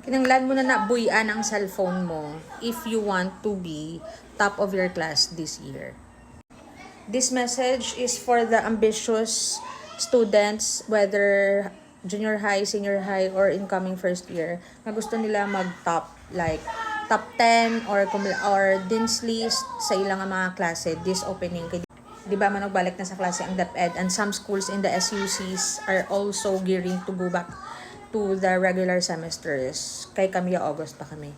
Kinanglan mo na buyan ang cellphone mo if you want to be top of your class this year. This message is for the ambitious students, whether junior high, senior high, or incoming first year, na gusto nila mag-top, like top 10 or dean's list sa ilang mga klase this opening. Di ba magbalik na sa klase ang DepEd, and some schools in the SUCs are also gearing to go back to the regular semesters. Kay kami August pa kami.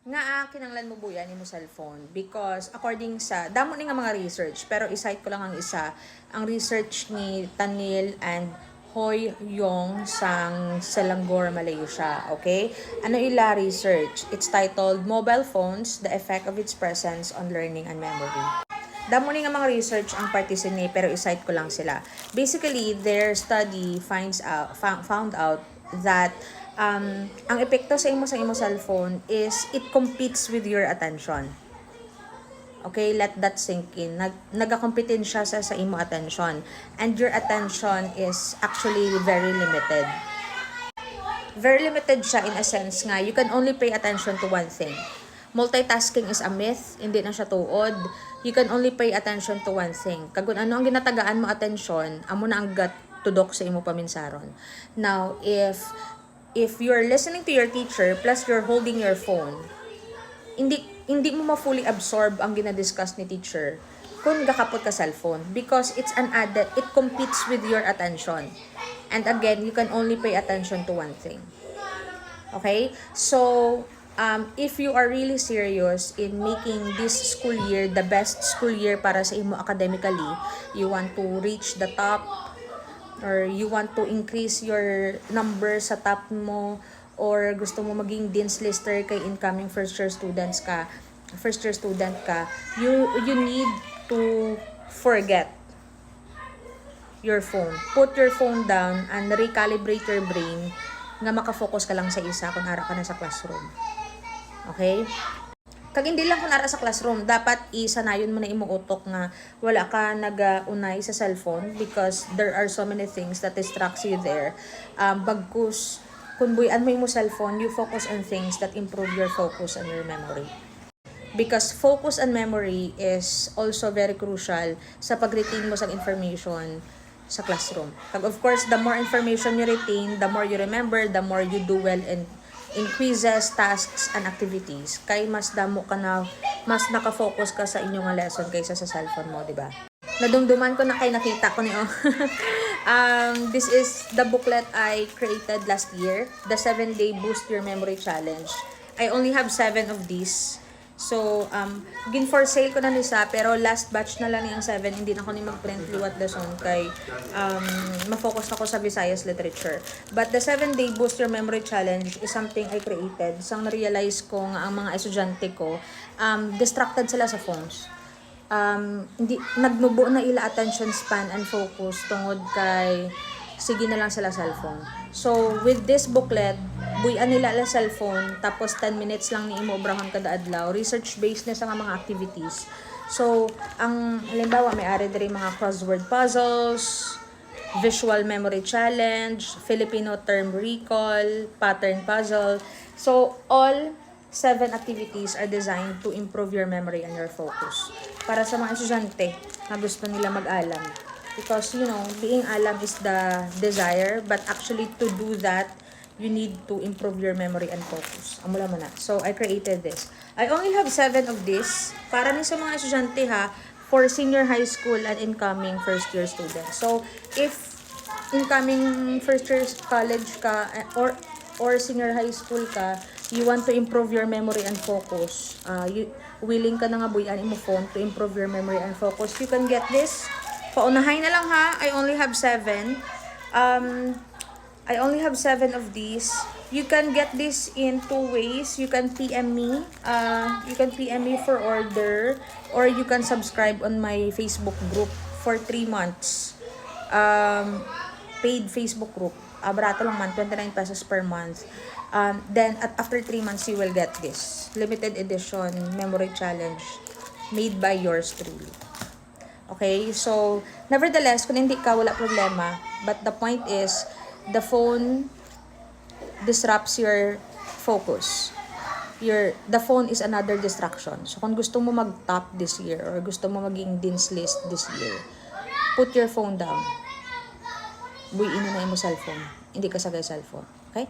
Nga kinanglan mo buyan mo cellphone because according sa damo ni nga mga research, pero i-cite ko lang ang isa, ang research ni Tanil and Hoy Yong sang Selangor, Malaysia. Okay? Ano ila research? It's titled Mobile Phones, the Effect of Its Presence on Learning and Memory. Damo ni nga mga research ang participate, pero i-cite ko lang sila. Basically, their study found out that ang epekto sa imo cellphone is it competes with your attention. Okay, let that sink in. Nagakompetensya sa imo attention, and your attention is actually very limited. Very limited siya in a sense nga you can only pay attention to one thing. Multitasking is a myth, hindi na siya tuod. You can only pay attention to one thing. Kung ano ang ginatagaan mo attention, amo na ang tudok sa imo paminsaron. Now, if you're listening to your teacher plus you're holding your phone, hindi mo ma-fully absorb ang ginadiscuss ni teacher kung gakapot ka cellphone, because it competes with your attention. And again, you can only pay attention to one thing. Okay? So, if you are really serious in making this school year the best school year para sa imo academically, you want to reach the top, or you want to increase your number sa top mo, or gusto mo maging dean's lister kay incoming first year student ka, you need to forget your phone. Put your phone down and recalibrate your brain nga makafocus ka lang sa isa kung ara ka na sa classroom. Okay? Kag hindi lang kung nara sa classroom, dapat isanayon mo na imo utok nga wala ka nag-unay sa cellphone, because there are so many things that distracts you there. Bagkus, kung buyan mo imo cellphone, you focus on things that improve your focus and your memory. Because focus and memory is also very crucial sa pag-retain mo sa information sa classroom. Kag of course, the more information you retain, the more you remember, the more you do well in quizzes, tasks, and activities. Kay mas damo ka na, mas nakafocus ka sa inyong lesson kaysa sa cellphone mo, di ba? Nadumduman ko na kay nakita ko niyo. This is the booklet I created last year, the 7-day Boost Your Memory Challenge. I only have 7 of these. So, gin for sale ko na nisa, pero last batch na lang yung 7, hindi na ko ni mag-print liwat lesson kay ma-focus ako sa Visayas literature. But the 7-day Boost Your Memory Challenge is something I created. Sang na-realize ko nga ang mga estudyante ko, distracted sila sa phones. Nagnubo na ila attention span and focus tungod kay sige na lang sila cellphone. So, with this booklet, buyan nila la cellphone, tapos 10 minutes lang ni imo obrahon kada adlaw. Research-based na sa mga activities. So, ang halimbawa, may ari diri mga crossword puzzles, visual memory challenge, Filipino term recall, pattern puzzle. So, all 7 activities are designed to improve your memory and your focus. Para sa mga estudyante na gusto nila mag-alam. Because, being alam is the desire, but actually to do that, you need to improve your memory and focus. Amula mo na. So, I created this. I only have 7 of this para ni sa mga estudyante for senior high school and incoming first year students. So, if incoming first year college ka or senior high school ka, you want to improve your memory and focus, willing ka na nga buyan imo phone to improve your memory and focus, you can get this. Paunahay na lang I only have 7. I only have 7 of these. You can get this in 2 ways. You can PM me. You can PM me for order, or you can subscribe on my Facebook group for 3 months. Paid Facebook group. Barato lang man, 29 pesos per month. Then after 3 months, you will get this limited edition memory challenge made by yours truly. Okay, so nevertheless, kung hindi ka, wala problema. But the point is, the phone disrupts your focus. The phone is another distraction. So, kung gusto mo mag-top this year or gusto mo maging dean's list this year, put your phone down. Buuin na yung cellphone. Hindi ka sagay cellphone. Okay?